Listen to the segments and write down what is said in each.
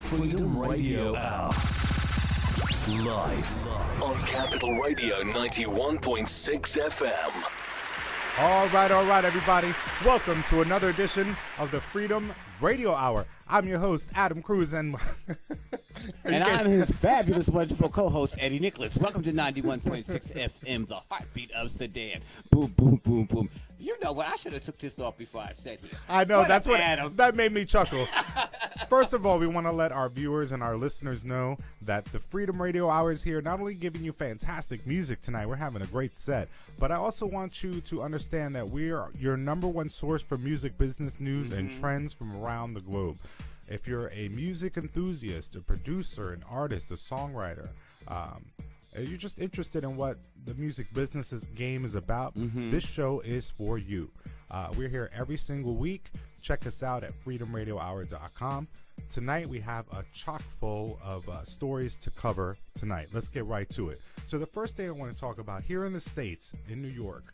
Freedom Radio Hour. Live on Capital Radio 91.6 FM. All right, everybody. Welcome to another edition of the Freedom Radio Hour. I'm your host, Adam Cruz, and I'm his fabulous, wonderful co-host, Eddie Nicholas. Welcome to 91.6 FM, the Heartbeat of Sudan. Boom, boom, boom, boom. You know what? I should have took this off before I sat here. I know, What that's up, what Adam? that made me chuckle. First of all, we want to let our viewers and our listeners know that the Freedom Radio Hour is here, not only giving you fantastic music tonight, we're having a great set, but I also want you to understand that we are your number one source for music business news and trends from around the globe. If you're a music enthusiast, a producer, an artist, a songwriter, you're just interested in what the music business game is about, this show is for you. We're here every single week. Check us out at freedomradiohour.com. Tonight we have a chock full of stories to cover tonight. Let's get right to it. So the first thing I want to talk about here in the States, in New York,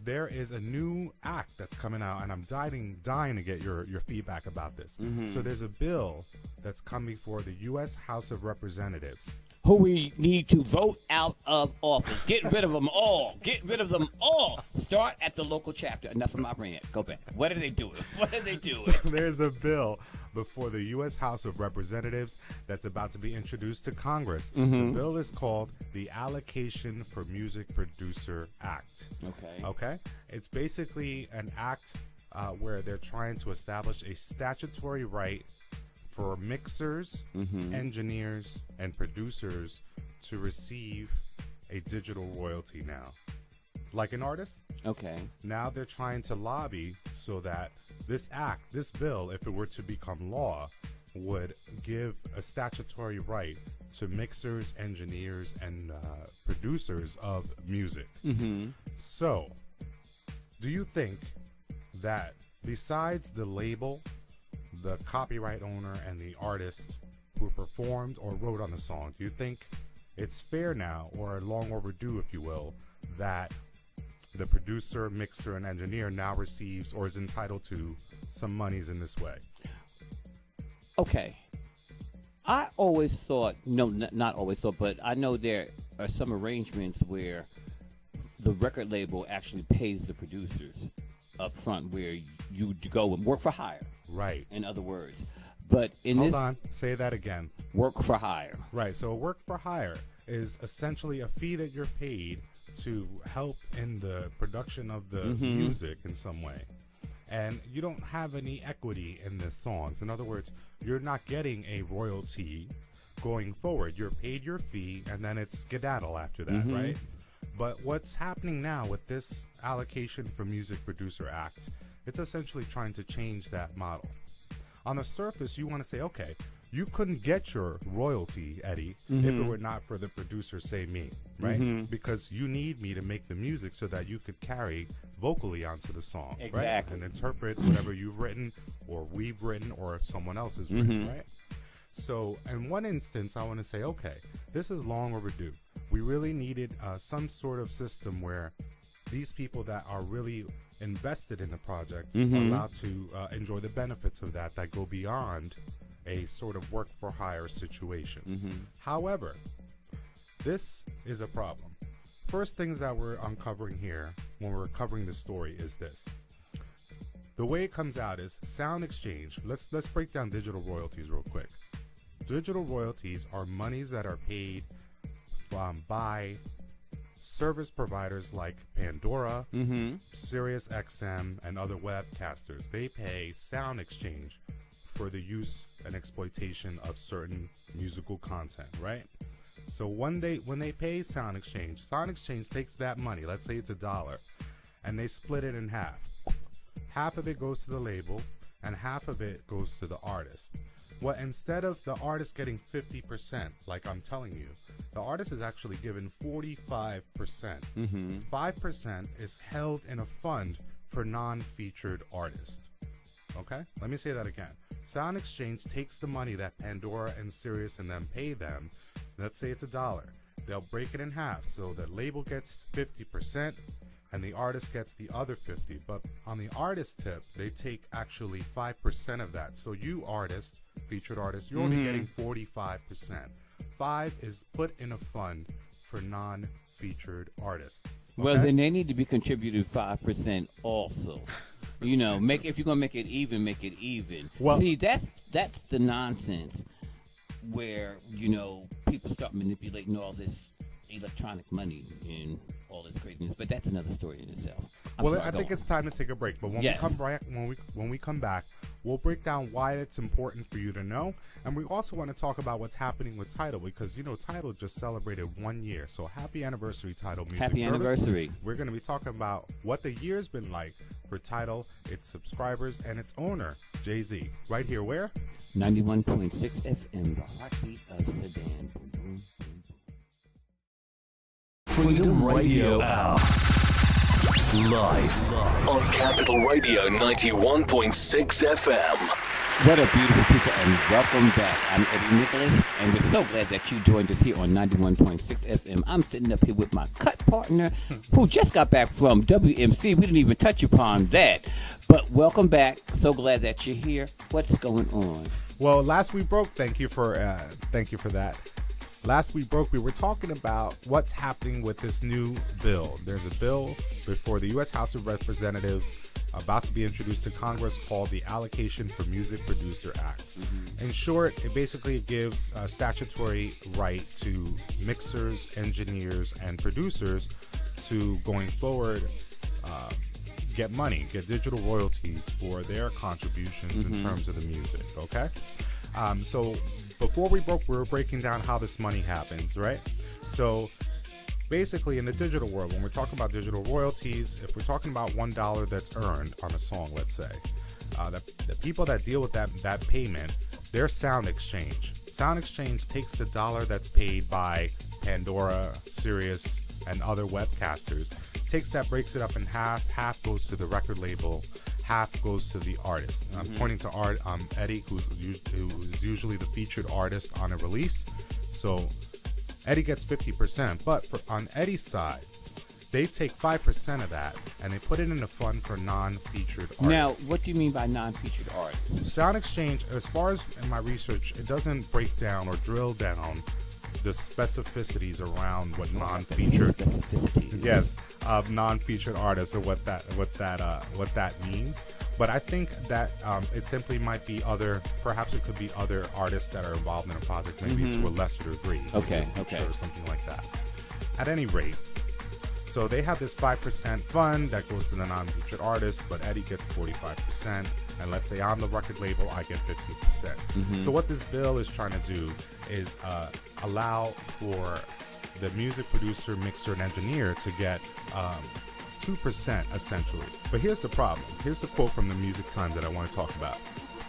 there is a new act that's coming out, and I'm dying to get your feedback about this. So there's a bill that's coming for the U.S. House of Representatives. Who we need to vote out of office. Get rid of them all. Get rid of them all. Start at the local chapter. Enough of my rant. Go back. What are they doing? What are they doing? So there's a bill before the U.S. House of Representatives that's about to be introduced to Congress. The bill is called the Allocation for Music Producer Act. Okay? It's basically an act where they're trying to establish a statutory right for mixers, engineers, and producers to receive a digital royalty now. Like an artist? Okay. Now they're trying to lobby so that this bill, if it were to become law, would give a statutory right to mixers, engineers, and producers of music. So, do you think that besides the label, the copyright owner, and the artist who performed or wrote on the song, do you think it's fair now, or long overdue, if you will, that the producer, mixer, and engineer now receives or is entitled to some monies in this way? Okay. I always thought, no, not always thought, but I know there are some arrangements where the record label actually pays the producers up front, where you go and work for hire. Right. In other words. But in Hold on. Say that again. Work for hire. Right. So a work for hire is essentially a fee that you're paid to help in the production of the music in some way. And you don't have any equity in the songs. In other words, you're not getting a royalty going forward. You're paid your fee, and then it's skedaddle after that, right? But what's happening now with this Allocation for Music Producer Act, it's essentially trying to change that model. On the surface, you want to say, okay, you couldn't get your royalty, Eddie, if it were not for the producer, say me, right? Because you need me to make the music so that you could carry vocally onto the song, right? And interpret whatever you've written or we've written or someone else has written, right? So in one instance, I want to say, okay, this is long overdue. We really needed some sort of system where these people that are really invested in the project are allowed to enjoy the benefits of that go beyond a sort of work for hire situation. However, this is a problem. First things that we're uncovering here when we're covering this story is this. The way it comes out is sound exchange. Let's break down digital royalties real quick. Digital royalties are monies that are paid by service providers like Pandora, Sirius XM, and other webcasters. They pay sound exchange for the use and exploitation of certain musical content, right? So when they pay sound exchange takes that money, let's say it's $1, and they split it in half. Half of it goes to the label, and half of it goes to the artist. Well, instead of the artist getting 50%, like I'm telling you, the artist is actually given 45%. 5% is held in a fund for non-featured artists. Okay? Let me say that again. Sound Exchange takes the money that Pandora and Sirius and them pay them. Let's say it's $1. They'll break it in half. So the label gets 50% and the artist gets the other 50. But on the artist tip, they take actually 5% of that. So you, artist, featured artist, you're only getting 45%. 5 is put in a fund for non-featured artists. Okay? Well, then they need to be contributed 5% also. You know, if you're gonna make it even, make it even. Well, see, that's the nonsense where people start manipulating all this electronic money and all this craziness. But that's another story in itself. I think it's time to take a break. But when we come back, we'll break down why it's important for you to know, and we also want to talk about what's happening with TIDAL, because TIDAL just celebrated 1 year. So happy anniversary, TIDAL Music Happy Service. anniversary. We're going to be talking about what the year's been like for TIDAL, its subscribers, and its owner, Jay-Z. Right here, where? 91.6 FM, the Heartbeat of Sudan. Freedom Radio Hour. Live on Capital Radio 91.6 FM. What a beautiful people, and welcome back. I'm Eddie Nicholas, and we're so glad that you joined us here on 91.6 FM. I'm sitting up here with my cut partner, who just got back from WMC. We didn't even touch upon that, but welcome back. So glad that you're here. What's going on? Well, last we broke. Thank you for that. Last we broke, we were talking about what's happening with this new bill. There's a bill before the U.S. House of Representatives about to be introduced to Congress called the Allocation for Music Producer Act. In short, it basically gives a statutory right to mixers, engineers, and producers to, going forward, get digital royalties for their contributions in terms of the music, okay? So before we broke, we were breaking down how this money happens, right? So basically, in the digital world, when we're talking about digital royalties, if we're talking about $1 that's earned on a song, let's say, the people that deal with that payment, they're Sound Exchange. Sound Exchange takes the dollar that's paid by Pandora, Sirius, and other webcasters, breaks it up in half. Half goes to the record label, half goes to the artist. I'm pointing to Eddie, who's usually the featured artist on a release. So Eddie gets 50%, but on Eddie's side, they take 5% of that and they put it in a fund for non-featured artists. Now, what do you mean by non-featured artists? Sound Exchange, as far as in my research, it doesn't break down or drill down the specificities around what non-featured, of non-featured artists, or what that means. But I think that it simply might be perhaps it could be other artists that are involved in a project, maybe to a lesser degree. Okay. Or something like that. At any rate, so they have this 5% fund that goes to the non-featured artists, but Eddie gets 45%. And let's say I'm the record label, I get 50%. So what this bill is trying to do is allow for the music producer, mixer, and engineer to get 2% essentially. But here's the problem. Here's the quote from the Music Times that I want to talk about.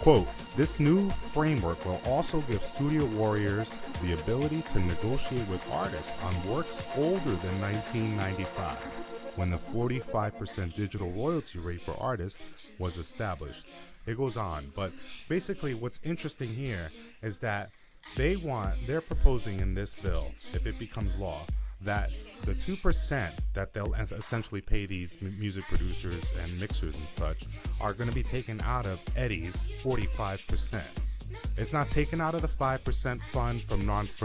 Quote, "This new framework will also give studio warriors the ability to negotiate with artists on works older than 1995, when the 45% digital royalty rate for artists was established." It goes on, but basically what's interesting here is that they're proposing in this bill, if it becomes law, that the 2% that they'll essentially pay these music producers and mixers and such are going to be taken out of Eddie's 45%. It's not taken out of the 5% fund for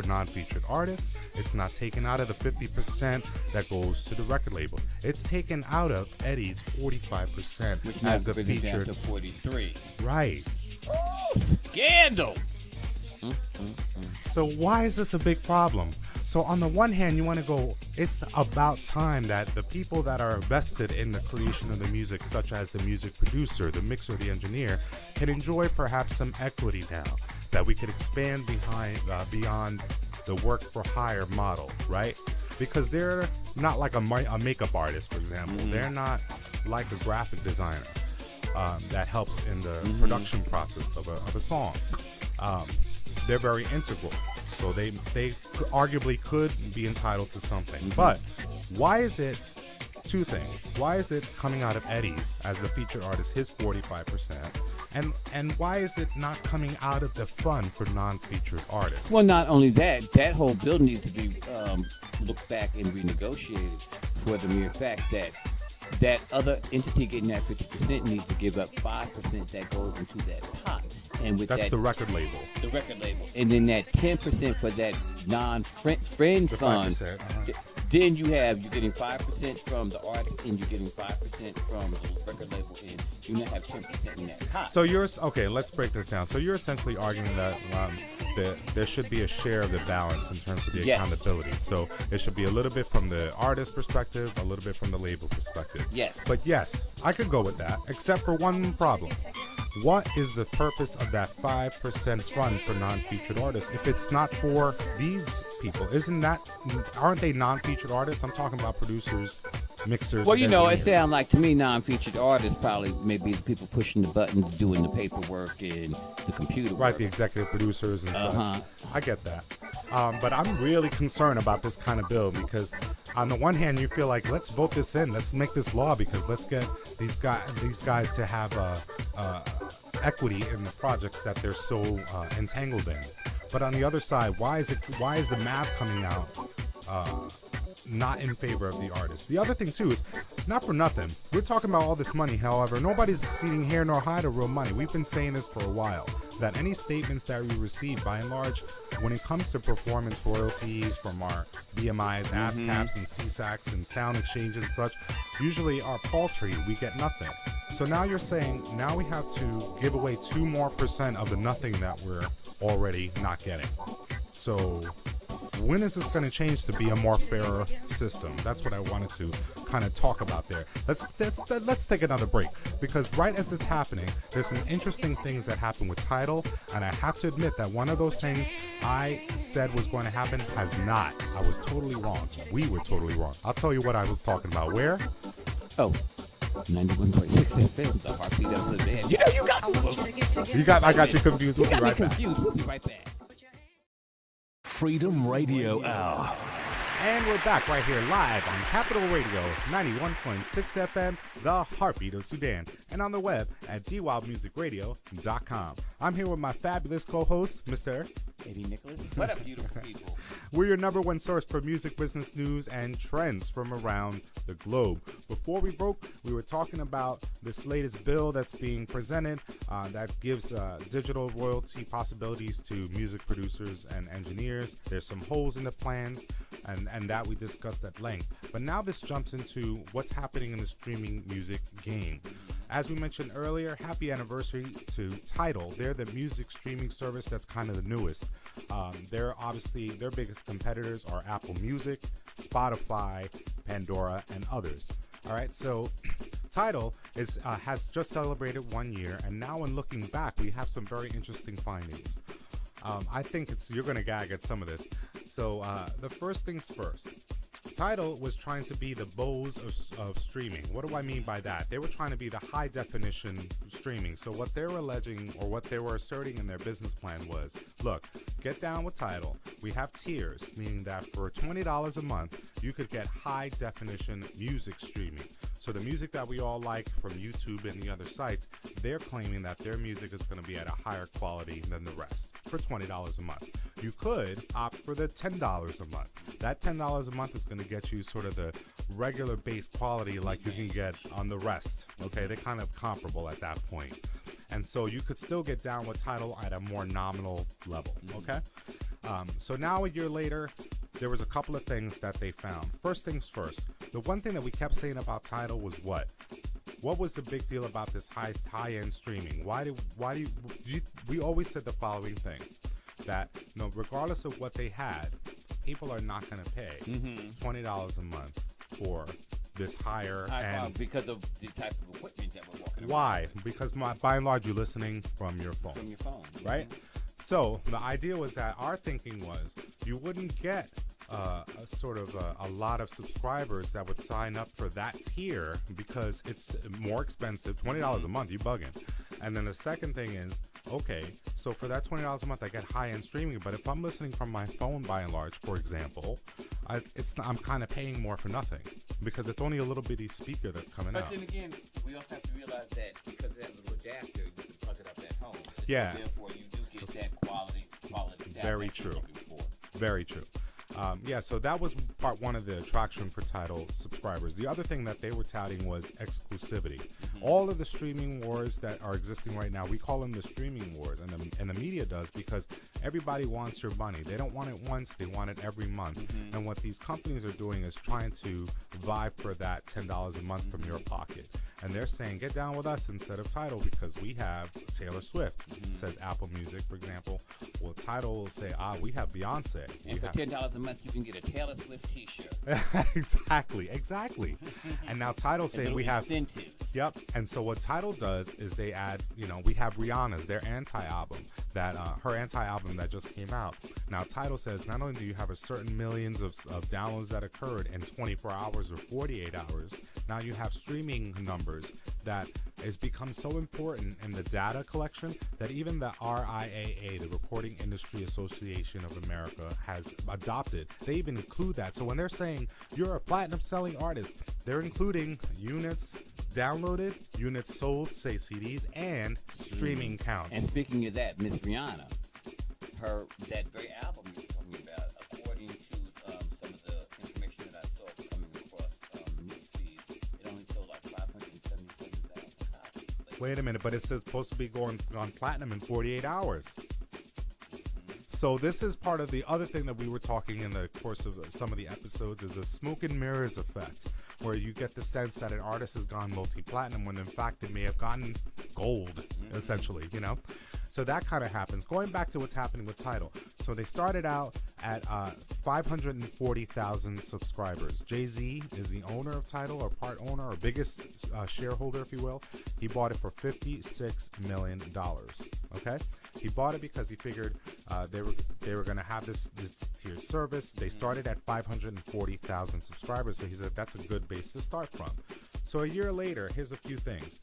non-featured artists. It's not taken out of the 50% that goes to the record label. It's taken out of Eddie's 45%, which as now the brings it down featured. to 43. Right. Scandal. So why is this a big problem? So on the one hand, you want to go, it's about time that the people that are vested in the creation of the music, such as the music producer, the mixer, the engineer, can enjoy perhaps some equity now, that we could expand beyond the work for hire model, right? Because they're not like a makeup artist, for example. They're not like a graphic designer that helps in the production process of a song. They're very integral. So they arguably could be entitled to something. But why is it two things? Why is it coming out of Eddie's as the featured artist, his 45%? And why is it not coming out of the fund for non-featured artists? Well, not only that, that whole bill needs to be looked back and renegotiated for the mere fact that that other entity getting that 50% needs to give up 5% that goes into that pot. And with That's that, the record label. the record label, and then that 10% for that non-friend The fund. 5%. Then you're getting 5% from the artist, and you're getting 5% from the record label, and you now have 10% in that pot. So okay, let's break this down. So you're essentially arguing that there should be a share of the balance in terms of the Yes. accountability. So it should be a little bit from the artist perspective, a little bit from the label perspective. Yes. But yes, I could go with that, except for one problem. What is the purpose of that 5% fund for non-featured artists if it's not for these people? Aren't they non-featured artists? I'm talking about producers, mixers. Well, and it engineers. sounds like to me non-featured artists probably maybe the people pushing the buttons, doing the paperwork and the computer Right, work. the executive producers and Uh-huh. such. I get that. But I'm really concerned about this kind of bill because on the one hand, you feel like, let's vote this in. Let's make this law because let's get these guys to have equity in the projects that they're so entangled in. But on the other side, why is the math coming out not in favor of the artist? The other thing too is, not for nothing, we're talking about all this money. However, nobody's ceding here nor hide of real money. We've been saying this for a while, that any statements that we receive, by and large, when it comes to performance royalties from our BMIs, ASCAPs, and CSACs, and sound exchange and such, usually are paltry. We get nothing. So now you're saying now we have to give away 2% more of the nothing that we're already not getting. So when is this going to change to be a more fair system? That's what I wanted to kind of talk about there. Let's take another break, because right as it's happening, there's some interesting things that happen with TIDAL, and I have to admit that one of those things I said was going to happen has not. I was totally wrong. We were totally wrong. I'll tell you what I was talking about. Where? Oh, 91.6 FM, the Heartbeat of Sudan. You know you got I got you confused. We'll be got me right back. confused. We'll be right back. Freedom Radio Hour. And we're back right here live on Capital Radio 91.6 FM, the Heartbeat of Sudan, and on the web at dwildmusicradio.com. I'm here with my fabulous co-host, Mr. Eddie Nicholas. What up, beautiful people? We're your number one source for music business news and trends from around the globe. Before we broke, we were talking about this latest bill that's being presented that gives digital royalty possibilities to music producers and engineers. There's some holes in the plans, and that we discussed at length. But now this jumps into what's happening in the streaming music game. As we mentioned earlier, happy anniversary to TIDAL. They're the music streaming service that's kind of the newest. They're obviously, their biggest competitors are Apple Music, Spotify, Pandora, and others. All right, so TIDAL has just celebrated 1 year, and now when looking back, we have some very interesting findings. I think you're going to gag at some of this. So the first things first. TIDAL was trying to be the Bose of streaming. What do I mean by that? They were trying to be the high definition streaming. So what they were alleging, or what they were asserting in their business plan was, look, get down with TIDAL. We have tiers, meaning that for $20 a month, you could get high definition music streaming. So the music that we all like from YouTube and the other sites, they're claiming that their music is going to be at a higher quality than the rest for $20 a month. You could opt for the $10 a month. That $10 a month is going to get you sort of the regular base quality like you can get on the rest. Okay, they're kind of comparable at that point. And so you could still get down with TIDAL at a more nominal level. Okay, so now a year later, there was a couple of things that they found. First things first, the one thing that we kept saying about TIDAL was what? What was the big deal about this high-end streaming? We always said the following thing, that regardless of what they had, people are not going to pay $20 a month for this higher end. Because of the type of equipment that we're walking around. Why? Because by and large, you're listening from your phone. From your phone. Right? So the idea was that our thinking was you wouldn't get a lot of subscribers that would sign up for that tier because it's more expensive. $20 a month, you bugging. And then the second thing is, okay, so for that $20 a month, I get high-end streaming. But if I'm listening from my phone, by and large, for example, I'm kind of paying more for nothing because it's only a little bitty speaker that's coming out. But then again, we also have to realize that because of that little adapter, you can plug it up at home. Yeah. So therefore, you do get that quality sound. Very that you're true. looking for. Very true. So that was part one of the attraction for TIDAL subscribers. The other thing that they were touting was exclusivity. All of the streaming wars that are existing right now, we call them the streaming wars, and the media does, because everybody wants your money. They don't want it once, they want it every month. And what these companies are doing is trying to vie for that $10 a month from your pocket. And they're saying, get down with us instead of TIDAL, because we have Taylor Swift, says Apple Music, for example. Well, TIDAL will say, we have Beyonce. And for $10 a month, you can get a Taylor Swift T-shirt. Exactly. And now TIDAL say we have incentives. Yep. And so what TIDAL does is they add, we have Rihanna's, their anti-album, that her anti-album that just came out. Now TIDAL says not only do you have a certain millions of downloads that occurred in 24 hours or 48 hours, now you have streaming numbers that has become so important in the data collection that even the RIAA, the Recording Industry Association of America, has adopted. They even include that. So when they're saying you're a platinum selling artist, they're including units downloaded, units sold, say CDs, and streaming counts. And speaking of that, Miss Rihanna, that very album you're talking about, according to some of the information that I saw coming across newsfeed, it only sold like 577,000 copies. Wait a minute, but it's supposed to be going on platinum in 48 hours. So this is part of the other thing that we were talking in the course of some of the episodes, is the smoke and mirrors effect, where you get the sense that an artist has gone multi-platinum when in fact they may have gotten gold, essentially, So that kind of happens. Going back to what's happening with TIDAL. So they started out at 540,000 subscribers. Jay-Z is the owner of TIDAL, or part owner, or biggest shareholder, if you will. He bought it for $56 million. Okay? He bought it because he figured they were going to have this tiered service. They started at 540,000 subscribers, so he said that's a good base to start from. So a year later, here's a few things.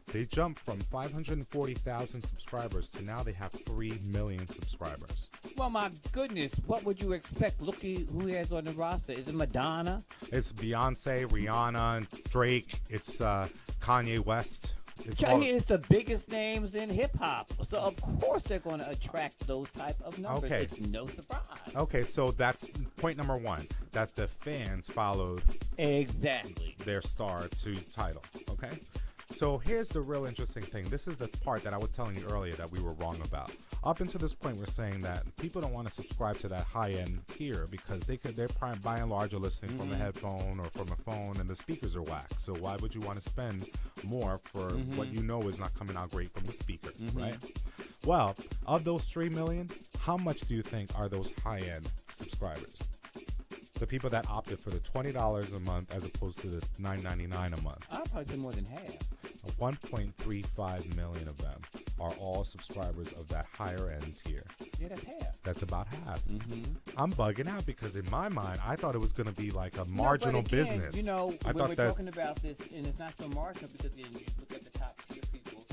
They jumped from 540,000 subscribers to now they have 3 million subscribers. Well, my goodness, what would you expect? Look who he has on the roster. Is it Madonna? It's Beyonce, Rihanna, Drake. It's Kanye West. It's the biggest names in hip-hop. So, of course, they're going to attract those type of numbers. Okay. It's no surprise. Okay, so that's point number one, that the fans followed exactly their star to TIDAL. Okay? So here's the real interesting thing. This is the part that I was telling you earlier that we were wrong about. Up until this point, we're saying that people don't want to subscribe to that high-end tier because they're by and large are listening from a headphone or from a phone, and the speakers are whack. So why would you want to spend more for what you know is not coming out great from the speaker, right? Well, of those 3 million, how much do you think are those high-end subscribers? The people that opted for the $20 a month as opposed to the $9.99 a month. I'd probably say more than half. 1.35 million of them are all subscribers of that higher end tier. Yeah, that's half. That's about half. I'm bugging out because in my mind, I thought it was going to be like a marginal business. When we're talking about this, and it's not so marginal because then you look at the top tier people,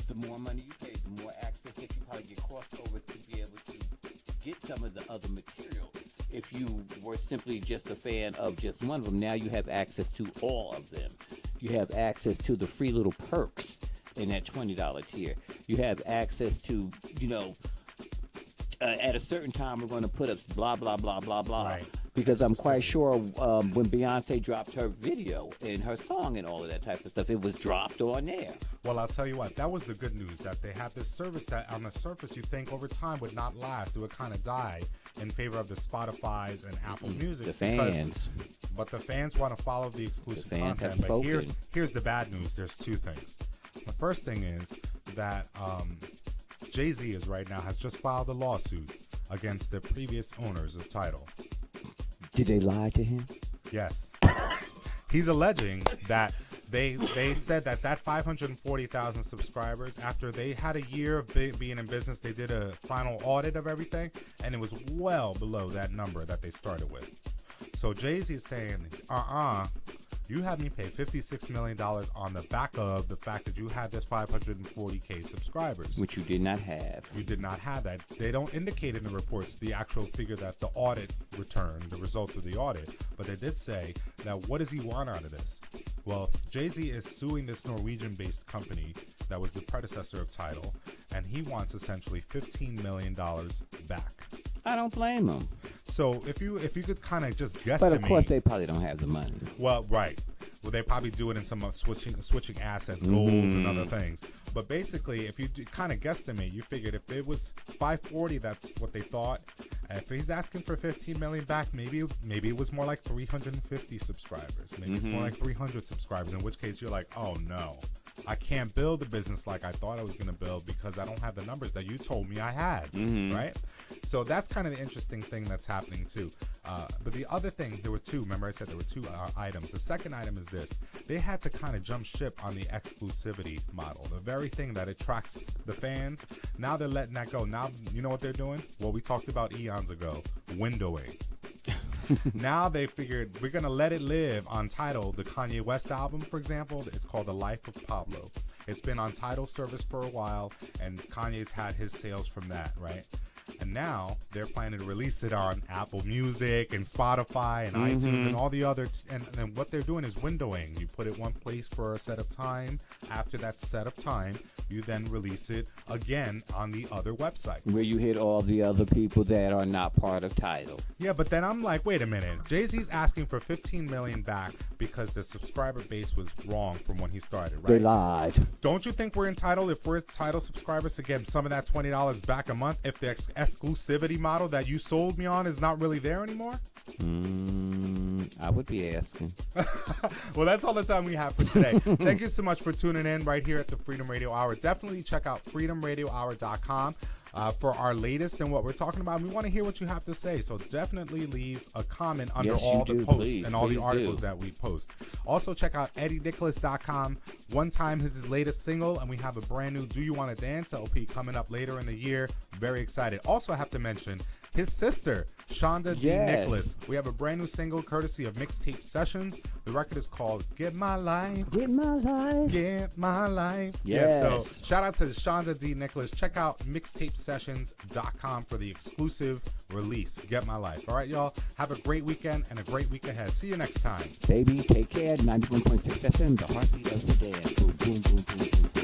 the more money you pay, the more access that you probably get crossed over to be able to get some of the other material. If you were simply just a fan of just one of them, now you have access to all of them. You have access to the free little perks in that $20 tier. You have access to, at a certain time we're going to put up blah, blah, blah, blah, blah. Right. Because I'm quite sure when Beyonce dropped her video and her song and all of that type of stuff, it was dropped on there. Well, I'll tell you what, that was the good news, that they have this service that on the surface you think over time would not last. It would kind of die in favor of the Spotify's and Apple Music. The fans. But the fans want to follow the exclusive The fans content. have But spoken. here's the bad news. There's two things. The first thing is that Jay-Z has just filed a lawsuit against the previous owners of TIDAL. Did they lie to him? Yes. He's alleging that they said that 540,000 subscribers, after they had a year of being in business, they did a final audit of everything, and it was well below that number that they started with. So Jay-Z is saying, you had me pay $56 million on the back of the fact that you had this 540K subscribers. Which you did not have. You did not have that. They don't indicate in the reports the actual figure that the audit returned, the results of the audit. But they did say that what does he want out of this? Well, Jay-Z is suing this Norwegian-based company that was the predecessor of TIDAL, and he wants essentially $15 million back. I don't blame them. So if you could kind of just guesstimate. But of course they probably don't have the money. Well, right. Well, they probably do it in some switching assets, gold and other things. But basically, if you kind of guesstimate, you figured if it was 540, that's what they thought. If he's asking for 15 million back, maybe it was more like 350 subscribers. Maybe it's more like 300 subscribers. In which case, you're like, oh no, I can't build a business like I thought I was going to build because I don't have the numbers that you told me I had, right? So that's kind of the interesting thing that's happening too. But the other thing, there were two. Remember I said there were two items. The second item is this. They had to kind of jump ship on the exclusivity model. The very thing that attracts the fans. Now they're letting that go. Now, you know what they're doing? Well, we talked about eons ago. Windowing. Now they figured we're going to let it live on TIDAL. The Kanye West album, for example, it's called The Life of Pablo. It's been on TIDAL service for a while, and Kanye's had his sales from that, right? And now they're planning to release it on Apple Music and Spotify and iTunes and all the other. And what they're doing is windowing. You put it one place for a set of time. After that set of time, you then release it again on the other websites. Where you hit all the other people that are not part of TIDAL. Yeah, but then I'm like, wait a minute. Jay-Z's asking for 15 million back because the subscriber base was wrong from when he started, right? They lied. Don't you think we're entitled, if we're TIDAL subscribers, to get some of that $20 back a month if the exclusivity model that you sold me on is not really there anymore? I would be asking. Well, that's all the time we have for today. Thank you so much for tuning in right here at the Freedom Radio Hour. Definitely check out freedomradiohour.com for our latest and what we're talking about. We want to hear what you have to say, so definitely leave a comment under all the posts and all the articles that we post. Also, check out EddieNicholas.com. One Time is his latest single, and we have a brand new Do You Want to Dance LP coming up later in the year. Very excited. Also, I have to mention his sister, Shonda D. Nicholas. We have a brand new single courtesy of Mixtape Sessions. The record is called Get My Life. Get my life. Get My Life. Yes. Yeah, so shout out to Shonda D. Nicholas. Check out mixtapesessions.com for the exclusive release, Get My Life. All right, y'all. Have a great weekend and a great week ahead. See you next time. Baby, take care. 91.6 FM, the Heartbeat of Sudan. Boom, boom, boom, boom, boom.